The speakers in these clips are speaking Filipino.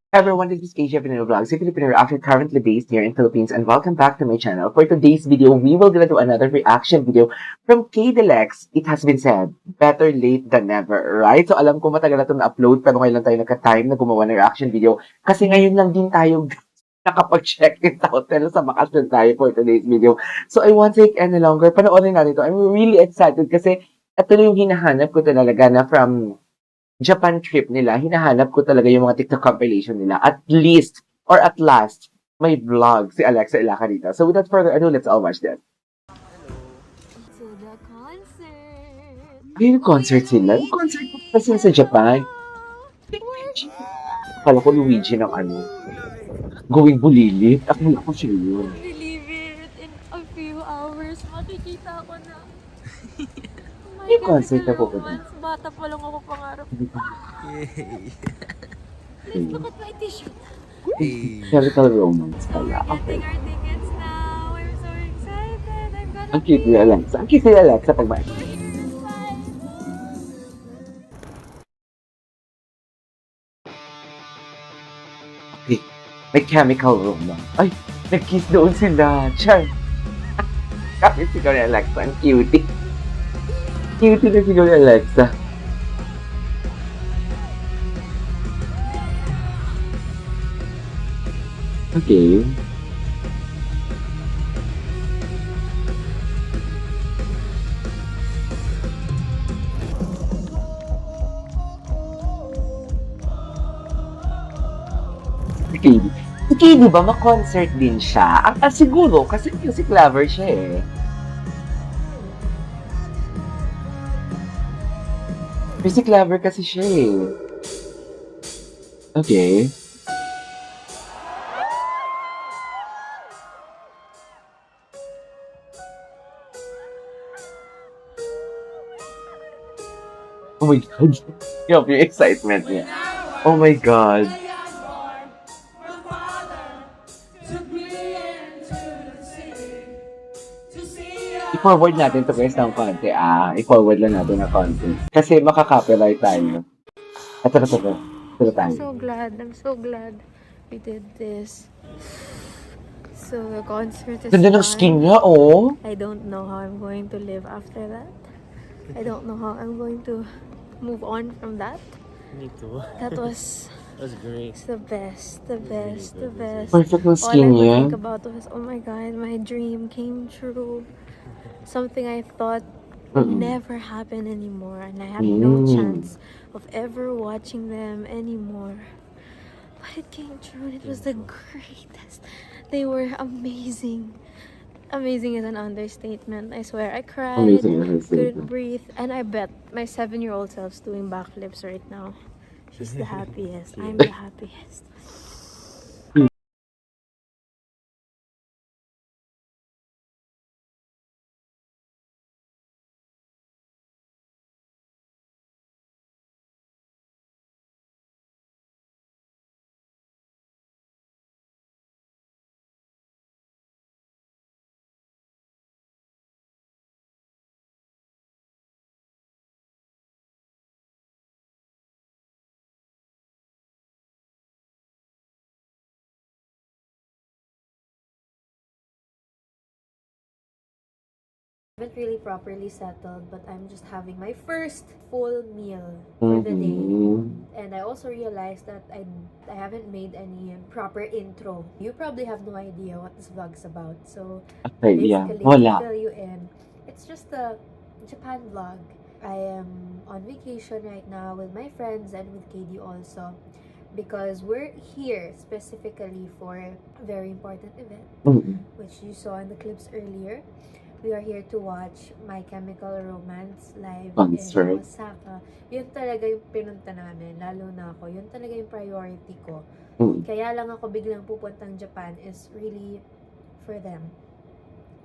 Everyone, this is Asia Pinero Vlogs, a Filipino reactor currently based here in Philippines, and welcome back to my channel. For today's video, we will gonna do another reaction video from KDLX. It has been said, better late than never, right? So alam ko matagal na ito na-upload, pero ngayon lang tayo nagka-time na gumawa ng reaction video kasi ngayon lang din tayo nakapag-check it out pero sa bakasyon tayo for today's video. So I won't take any longer. Panoorin natin ito. I'm really excited kasi ito na yung hinahanap ko talaga na from Japan trip nila, hinahanap ko talaga yung mga TikTok compilation nila. At least, or at last, may vlog si Alexa Ilaca dito. So without further ado, let's all watch this. To the concert. May concert sila? May concert pa sila sa Japan. Akala ko Luigi ng ano. Going bulilit. Akala ko siya yun. Believe it, in a few hours, makikita ko na. Oh my May God, concert na the po ba romance. Bata pa lang ako pangarap. Yay! Let's look at my t-shirt. Chemical romance So we're pala. Okay. getting our tickets now. I'm so excited. I'm gonna Ang cute ni Alexa. Ang cute ni Alexa pag may... Okay. May chemical romance. Ay, nag-kiss doon sila. Char. Kapit sigaw ni Alexa. Ang cutie. Cutie na sigaw ni Alexa. Okay. Okay. Okay, di ba? Ma-concert din siya. Siguro, kasi music lover siya eh. Music lover kasi siya eh. Okay. Oh my God. Yung excitement niya. Oh my God. I-forward natin to guys ng konti. I-forward lang natin ng konti. Kasi makaka-copyright tayo. Ito na ito. Ito tayo. I'm so glad we did this. So the concert is Ganda ng done. skin niya, oh. I don't know how I'm going to live after that. I don't know how I'm going to move on from that. Me too. That was That was great. the best, the best, the best. Perfect ng All I skin could niya. think about was, oh my God, my dream came true. Something I thought would never happen anymore, and I have no chance of ever watching them anymore. But it came true, and it was the greatest. They were amazing. Amazing is an understatement. I swear, I cried, Amazing. couldn't breathe, and I bet my 7-year-old self's doing backflips right now. She's the happiest. I'm the happiest. Haven't really properly settled, but I'm just having my first full meal for the day. And I also realized that I haven't made any proper intro. You probably have no idea what this vlog's about. So Okay, yeah. basically, to Wala. fill you in, it's just a Japan vlog. I am on vacation right now with my friends and with KD also, because we're here specifically for a very important event, which you saw in the clips earlier. We are here to watch My Chemical Romance live Concert. in Osaka. Yun talaga yung pinunta namin, lalo na ako. Yun talaga yung priority ko. Kaya lang ako biglang pupuntang Japan is really for them.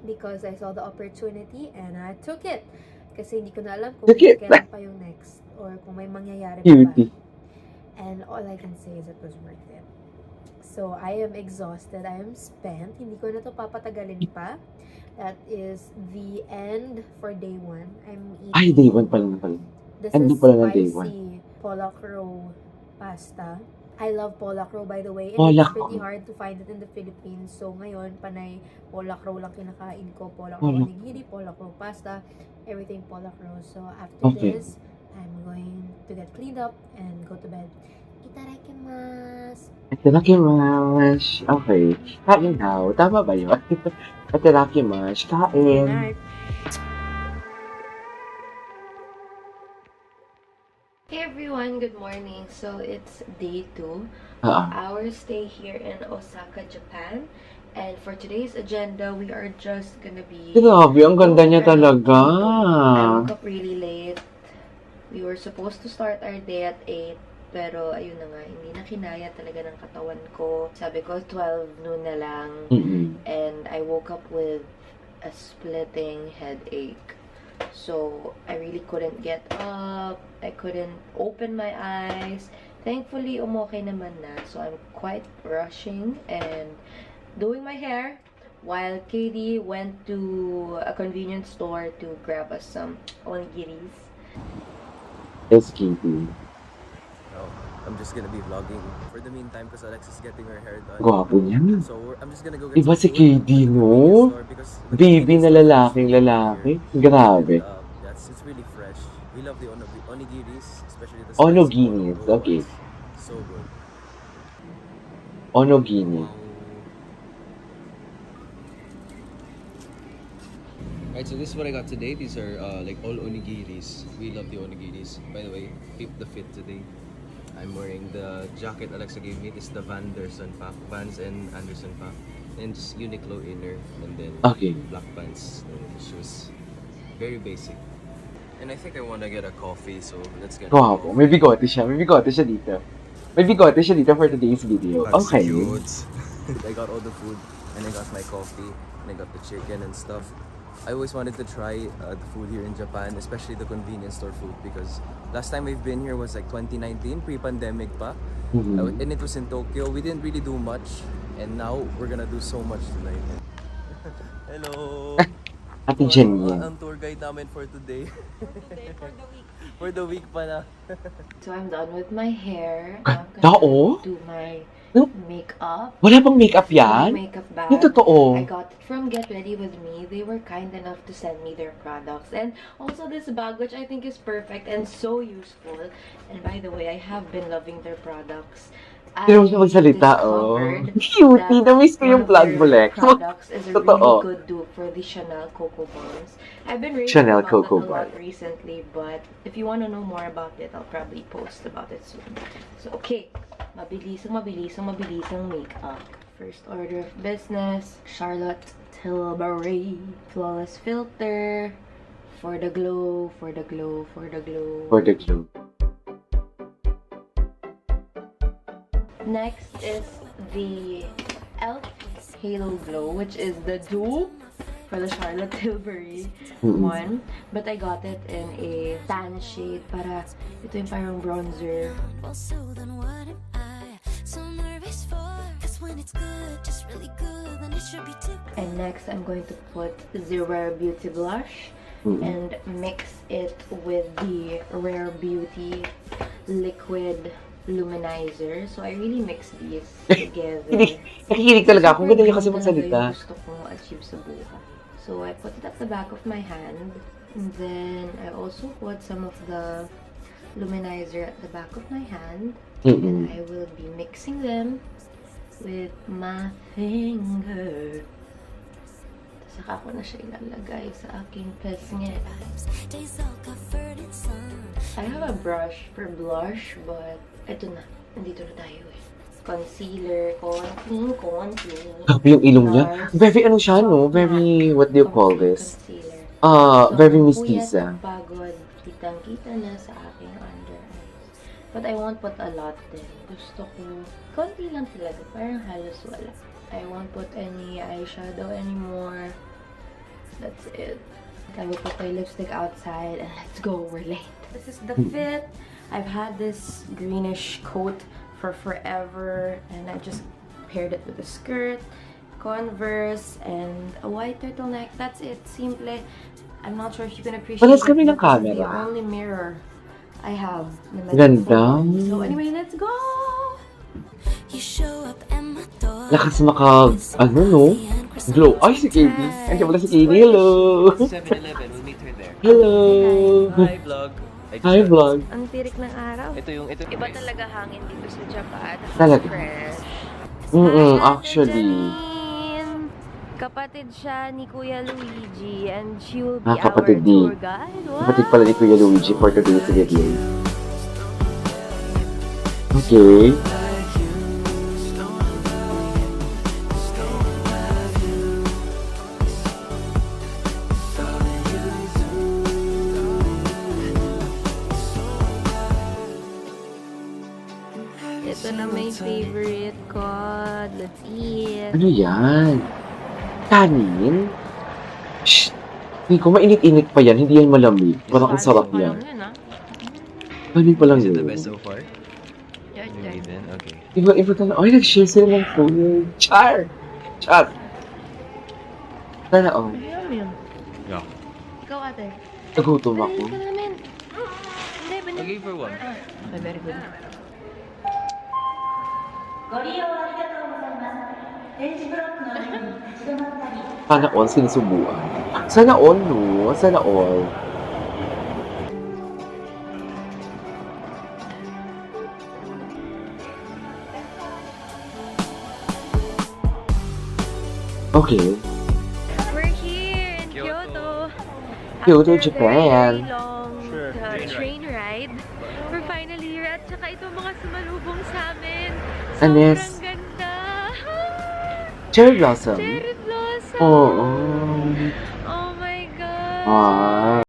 Because I saw the opportunity and I took it. Kasi hindi ko na alam kung kailan pa yung next or kung may mangyayari pa ba. And all I can say is it was worth it. So I am exhausted. I am spent. Hindi ko na to papatagalin pa. That is the end for day 1. I'm eating. Ay, day 1 pa lang pala. This Ano is pala ng day spicy pollock roe pasta. I love polak roe, by the way. And Polak it's pretty roe. hard to find it in the Philippines. So, ngayon, panay polak roe lang kinakain ko. Polak roe Polak. onigiri, polak roe pasta, everything polak roe. So, after Okay. this, I'm going to get cleaned up and go to bed. Itadakimasu! Itadakimasu. Okay. Kain now. Tama ba yun? Itadakimasu. Good Kain. night! Hey everyone, good morning. So it's day 2 of our stay here in Osaka, Japan. And for today's agenda, we are just gonna be... Grabe, ang ganda niya talaga. I woke up really late. We were supposed to start our day at 8. Pero ayun na nga, hindi na kinaya talaga ng katawan ko. Sabi ko, 12 noon na lang. And I woke up with a splitting headache. So, I really couldn't get up. I couldn't open my eyes. Thankfully, umokay naman na. So, I'm quite rushing and doing my hair while Katie went to a convenience store to grab us some onigiris. Yes, Katie. I'm just gonna be vlogging for the meantime because Alex is getting her hair done. Gwapo niya. So I'm just gonna go get Iba some si food Katie, at the no? convenience store because the Baby convenience na store is lalaking really lalaki. here. Grabe. And, it's really fresh. We love the onigiris, especially the Onoginis, spicy okay. ones. So good. Onogini. Alright, so this is what I got today. These are like all onigiris. We love the onigiris. By the way, keep the fit today. I'm wearing the jacket Alexa gave me. This is the Vans and Anderson pack. And just Uniqlo inner and then Okay. black pants and shoes. Very basic. And I think I want to get a coffee, so let's get Gwapo. May bigote siya. May bigote siya dito. May bigote siya dito for today's video. That's Okay. cute. I got all the food and I got my coffee and I got the chicken and stuff. I always wanted to try the food here in Japan, especially the convenience store food, because last time we've been here was like 2019, pre-pandemic pa. And it was in Tokyo. We didn't really do much, and now we're gonna do so much tonight. Hello! Ate Jenny. Ang tour guide namin for today. For the week pala. So I'm done with my hair. Ganda, oh. Do my Nope. makeup. Wala bang makeup yan? Makeup bag. Yung totoo. I got it from Get Ready With Me. They were kind enough to send me their products. And also this bag, which I think is perfect and so useful. And by the way, I have been loving their products. Pero siya magsalita, oh. Cutie, na-miss ko yung vlog mo, Lex. Products is a Totoo. really good dupe for the Chanel Coco Buns. I've been reading Chanel about Coco it a lot Bun. recently, but if you want to know more about it, I'll probably post about it soon. So, okay. Mabilisang makeup. First order of business, Charlotte Tilbury Flawless Filter. For the glow, for the glow, for the glow. For the clue. Next is the e.l.f. Halo Glow, which is the dupe for the Charlotte Tilbury one. But I got it in a tan shade para ito yung parang bronzer. And next, I'm going to put the Rare Beauty blush and mix it with the Rare Beauty liquid luminizer. So I really mix these together. Nakikinig talaga ako. Ganda niya kasi Sobrang magsalita. ganda yung gusto kong achieve sa buhay. So I put it at the back of my hand. And then I also put some of the luminizer at the back of my hand. And I will be mixing them with my finger. Saka ko na siya ilalagay sa aking pesngit. I have a brush for blush, but ito na. Nandito na tayo eh. Concealer, konti. Grabe yung ilong niya. Very ano siya, no? Very, what do you call this? Concealer. Very puyat mestiza. at pagod. Kitang-kita na sa aking under eyes. But I won't put a lot din. Gusto ko, konti lang talaga. Parang halos wala. I won't put any eyeshadow anymore. That's it. I will put my lipstick outside and let's go. We're late. This is the fit. I've had this greenish coat for forever and I just paired it with a skirt, Converse, and a white turtleneck. That's it. Simple. I'm not sure if you can appreciate Palas it, kami ng but this is the camera. only mirror I have. Na Ganda. So anyway, let's go! Lakas ano, no? Glow. Ay, si Katie. Andiyan pala si Katie. Hello. 7-Eleven, we'll meet her there. Hello. Hi, vlog. Hi, vlog. Ang tirik ng araw. Ito. Iba talaga hangin dito sa Japan. Talaga? Fresh. Actually. Janine! Kapatid siya ni Kuya Luigi and she will be our Kapatid ni. tour guide. Wow! Kapatid pala ni Kuya Luigi for today's video. Okay. Ito na may favorite ko. Let's eat. Ano yan? Kanin? Shh! Hindi ko, mainit-init pa yan. Hindi yan malamig. Parang ang sarap yan. Kanin pa lang Is it yun. the best so far? Maybe then, okay. Iba na. Ay, nag-share sila ng food. Char! Sana all. Yeah. Ikaw ate. Nagutom ako. Ito namin. Hindi, I'll give her one. Okay, very good. Sana all, sinusubuan. Sana all, no? Sana all. Okay. We're here in Kyoto. Kyoto, After Japan. a very long Sure. train ride. We're finally here at saka itong mga sumalubong sa amin. Anes. Sobrang ganda. Cherry blossom. Cherry blossom. Oo. Oh my God. Ah.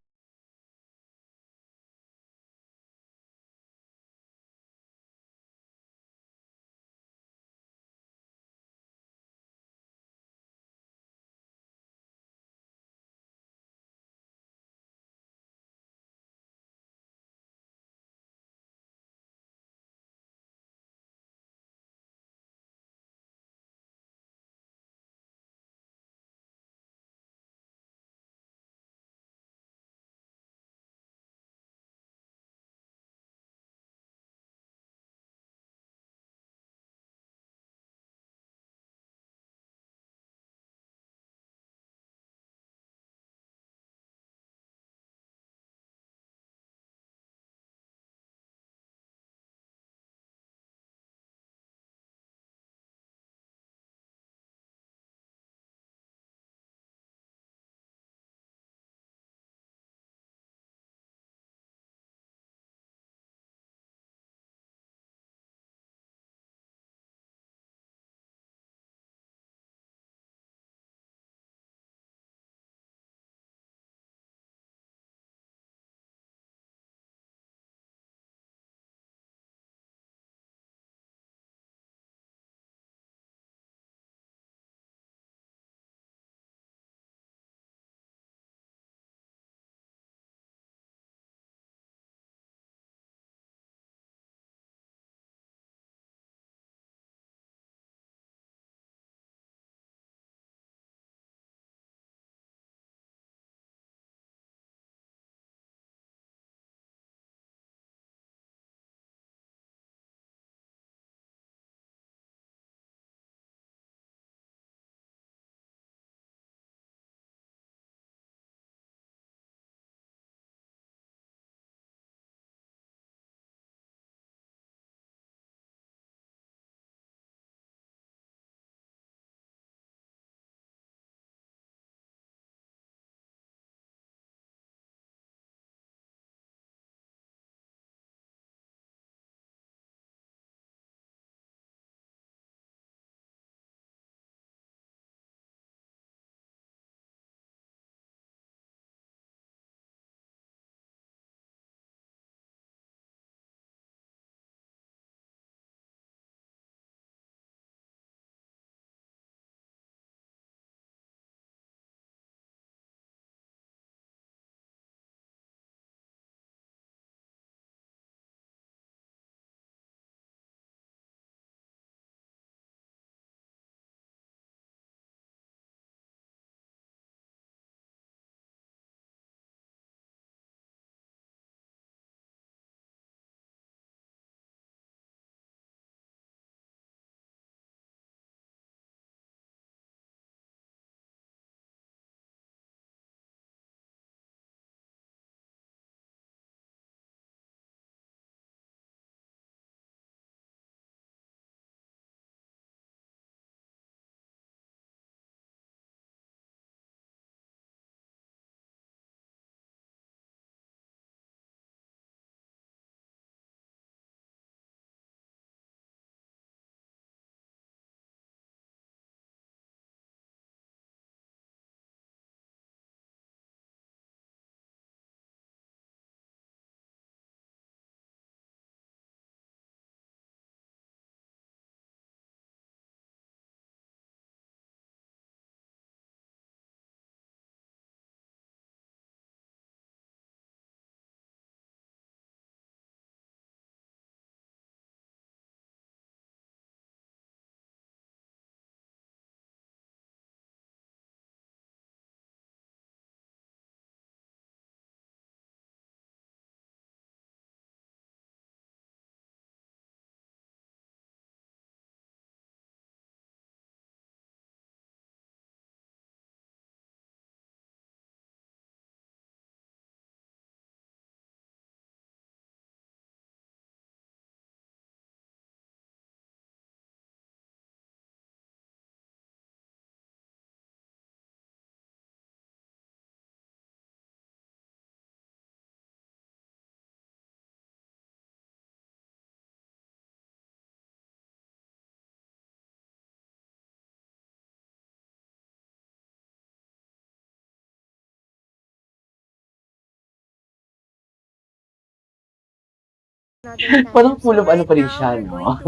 Parang full of ano pa rin siya, no?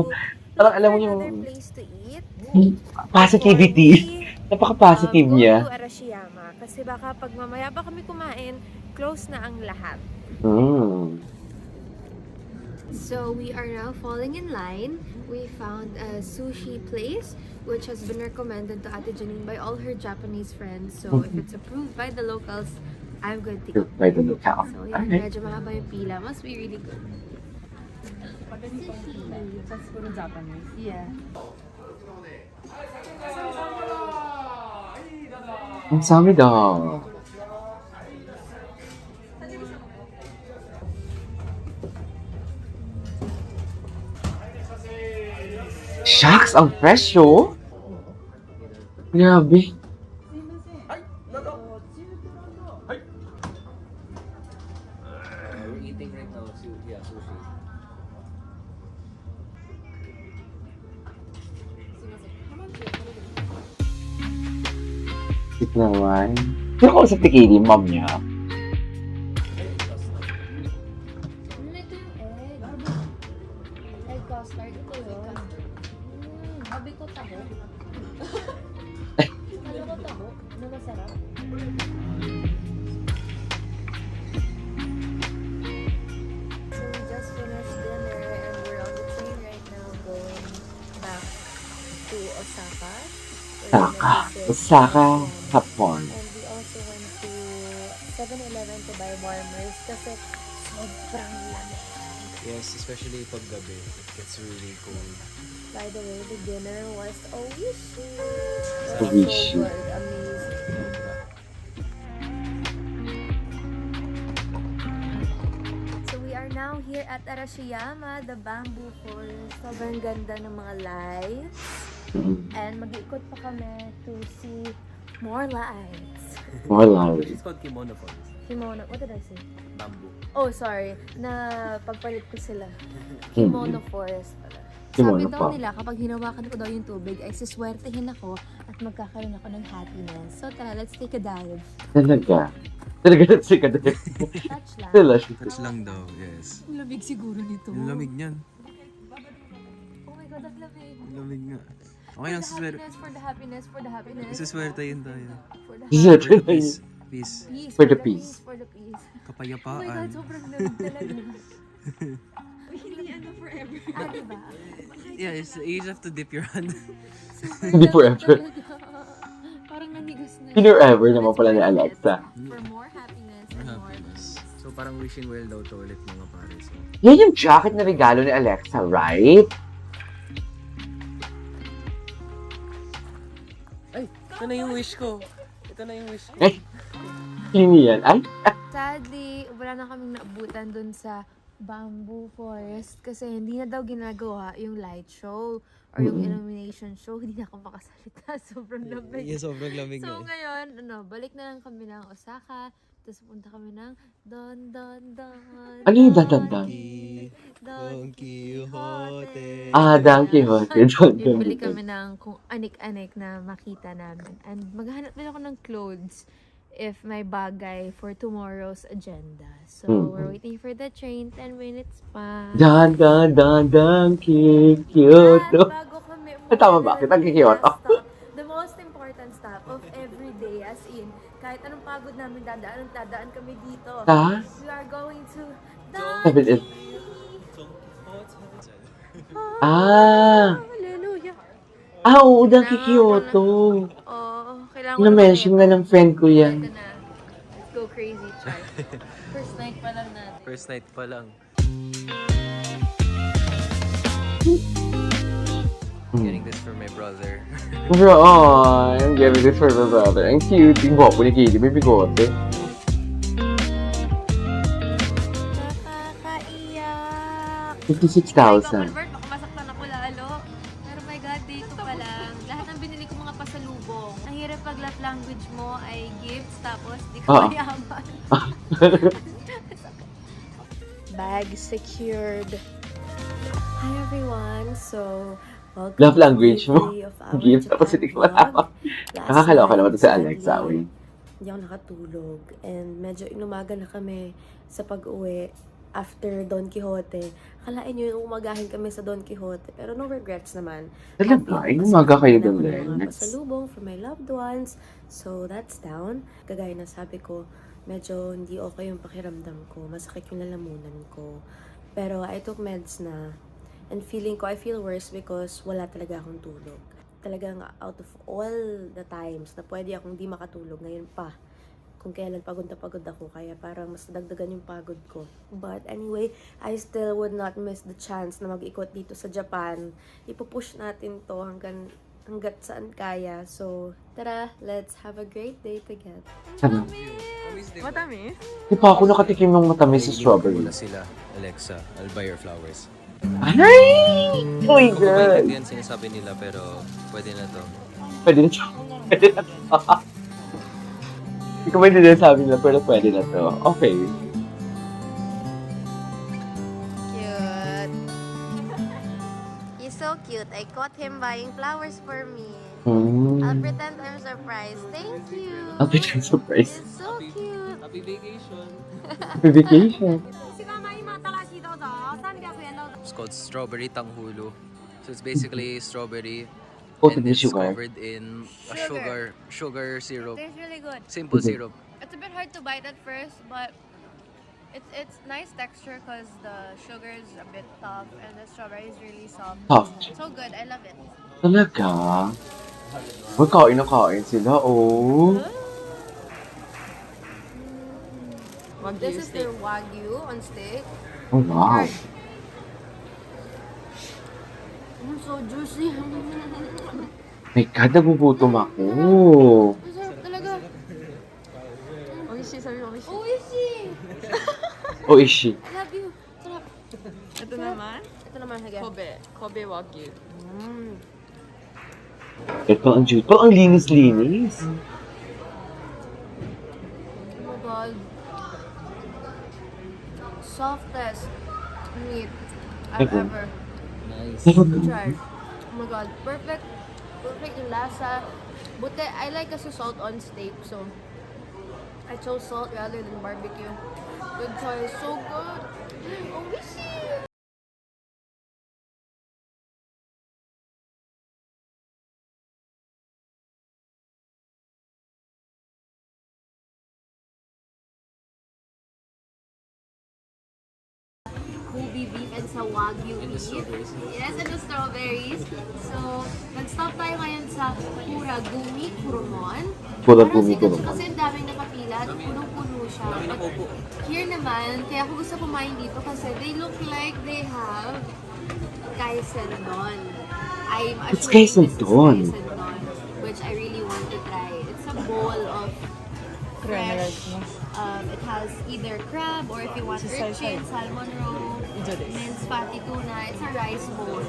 Parang alam mo yung another place to eat. positivity. Napaka-positive niya. Go to Arashiyama. Kasi baka pag mamaya pa kami kumain, close na ang lahat. Mm. So we are now falling in line. We found a sushi place which has been recommended to Ate Janine by all her Japanese friends. So if it's approved by the locals, I'm good to go. By the lookout. So yeah, Okay. medyo mahaba yung pila. Must be really good. Just for the Japanese. Yeah. Ang sami daw. Shucks! Ang presyo! Grabe. We're eating right now, yeah, sushi. Sit naman. Sino ko sa tikili, mom niya? Ito yung egg. Egg custard. Ito yun. Habi ko taho. Kala ko taho na masarap. So we just finished dinner and we're on the train right now going back to Osaka. Osaka, Japon. And we also went to 7-Eleven to buy warmers kasi sobrang lamig. Yes, especially pag gabi. It gets really cold. By the way, the dinner was Oishi. Oishi. So good. Amazing. So we are now here at Arashiyama, the bamboo forest. Sobrang ganda ng mga lights. And mag-iikot pa kami to see more lights. Wala. It's called kimono forest. Kimono. What did I say? Bamboo. Oh, sorry. Na pagpalit ko sila. Kimono forest pala. Kimono Sabi daw pa. nila, kapag hinawakan ko daw yung tubig, ay siswertehin ako at magkakaroon ako ng happiness. So tara, let's take a dive. Talaga. Talaga na si Kadek. Touch lang. Talaga. Touch lang daw, yes. Ang lamig siguro nito. Yung lamig niyan. Oh my God, ang lamig. Yung lamig nga. Okay lang, For the happiness, for the happiness. siswerte yun tayo. For the Dessert happiness. na yun. Peace. Peace. Peace. For the peace. For the peace. Oh my God, Kapayapaan. sobrang lamig talaga. Hindi ano forever. Ah, diba? Yeah, you just have to dip your hand. Hindi forever. Parang nanigas na. Hindi forever naman pala ni Alexa. For more happiness and more peace. So parang wishing well daw to ulit mga pare. So, Yan yung jacket na regalo ni Alexa, right? ay, ito na yung wish ko. Ito na yung wish ko. Eh, hindi yan. Ay, Sadly, wala na kaming naabutan dun sa bamboo forest kasi hindi na daw ginagawa yung light show or yung illumination show. Hindi na ako makasalita. Sobrang lamig. Yeah, sobrang lamig So na eh. ngayon, balik na lang kami ng Osaka. Tapos punta kami ng Don. ano yung dadanda? Don Quixote. Don Quixote. Bibili kami ng kung anik-anik na makita namin. And maghanap din ako ng clothes if may bagay for tomorrow's agenda. So, we're waiting for the train. 10 minutes pa. Dan, Kyoto. At bago kami Tama ba? Kita Kyoto. The most important stop of every day, as in, kahit anong pagod namin dadaan kami dito. Ta? We are going to Sabi Don it. Ah! Hallelujah. Oo, Dan Kyoto. Kailangan ko Na-mention nga ng friend ko yan. Ito na. Let's go crazy, try. First night pa lang natin. First night pa lang. Getting this for my brother. Bro, I'm getting this for my brother. Ang cute. Yung gwapo ni Katie. May bigote. Nakakaiyak. 56,000. Albert, baka masaktan ako lalo. Pero my God, dito pa lang. Lahat ng binili ko mga pasalubong. Ang hirap pag love language mo ay gifts, tapos di ka Oo. mayaman. Bag secured. Hi everyone. So, welcome Love to language day mo. of our Gift. Tapos Japan hindi ko vlog. malaman. Last Nakakaloka night, naman to sa Alexa. sadly, Uy. Hindi ako nakatulog. And medyo inumaga na kami sa pag-uwi. after Don Quixote. Akalain nyo yung umagahin kami sa Don Quixote. Pero no regrets naman. Talaga? Happy Ay, ako kasi umaga kayo nakakita doon, ako ng mga Lex? pasalubong for my loved ones. So, that's down. Kagaya na sabi ko, medyo hindi okay yung pakiramdam ko. Masakit yung lalamunan ko. Pero I took meds na. And I feel worse because wala talaga akong tulog. Talagang out of all the times na pwede akong di makatulog, ngayon pa. Kung kailan pagod na pagod ako, kaya parang mas dagdagan yung pagod ko. But anyway, I still would not miss the chance na mag-ikot dito sa Japan. Ipupush natin to hanggat saan kaya. So, tara, let's have a great day together. Matamis? Di pa ako nakatikim ng matamis sa strawberry. Muna sila, Alexa. I'll buy your flowers. Ay! Uy, Kung girl! yan sinasabi nila pero pwede na to. Pwede na to. Pwede na to. Hindi ko maintindihan sabi nila, pero pwede na to. Okay. Cute. He's so cute. I caught him buying flowers for me. I'll pretend I'm surprised. Thank you. I'll be surprised. He's so cute. Happy vacation! Happy vacation. It's called strawberry tanghulo. So it's basically strawberry Coated and with it's sugar. covered in a sugar syrup. Tastes really good. Simple Okay. syrup. It's a bit hard to bite at first, but it's nice texture because the sugar is a bit tough and the strawberry is really soft. Soft. So good. I love it. Talaga? Uy, kain na kain sila, oh. This is their Wagyu on steak. Oh, wow. So juicy. My God, nagugutom ako. Masarap talaga. Oishi, sabi mo, oishi. Oishi! Oh, is she? I love you. Sarap. Ito naman, Ito naman, hage. Kobe Wagyu. Ito ang juice. Pero ang linis-linis. Oh my God. Softest meat I've Okay. ever Nice. tried. Oh my God. Perfect. Perfect yung lasa. Buti, I like kasi salt on steak. So, I chose salt rather than barbecue. Good choice. So good. Oishi! Kobe beef and sa Wagyu beef. Yes, and the strawberries. So, nag-stop tayo ngayon sa Kuragumi Kurumon. Kuragumi Parang sikat siya Kurumon. kasi ang daming nakapila at punong-puno siya. But here naman, kaya ako gusto kumain dito kasi they look like they have kaisen don. I'm It's assuming this is kaisendon. kaisendon, which I really want to try. It's a bowl of fresh. It has either crab or if you want urchin, salmon roe, minced fatty tuna. It's a rice bowl.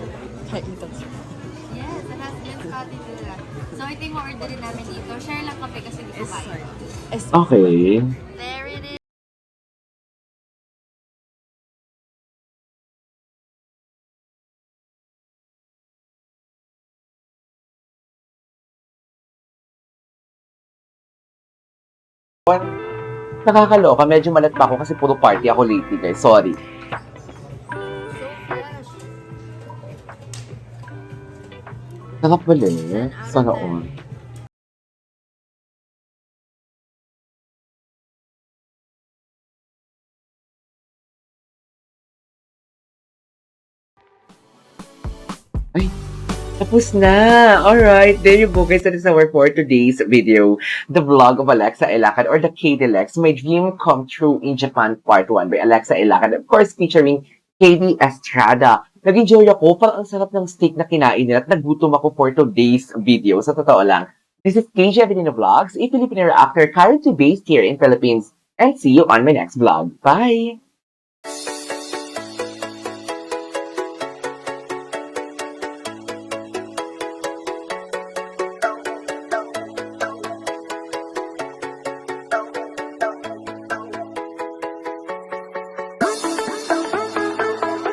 Yes, it has minced fatty tuna. So ito yung orderin namin dito. Share lang kape kasi hindi ko kaya. Okay. There it is. Nakakaloka. Medyo malat pa ako kasi puro party ako lately, guys. Sorry. So fresh. Sarap pala eh. Sana all. Ay, tapos na! Alright, there you go guys. That is our for today's video. The vlog of Alexa Ilacad or the KDLX, My Dream Come True in Japan Part 1 by Alexa Ilacad. Of course, featuring KD Estrada. Nag-enjoy ako. Parang ang sarap ng steak na kinain nila at nagutom ako for today's video. Sa totoo lang. This is KJ Avenino Vlogs, a Filipino actor currently based here in Philippines. And see you on my next vlog. Bye!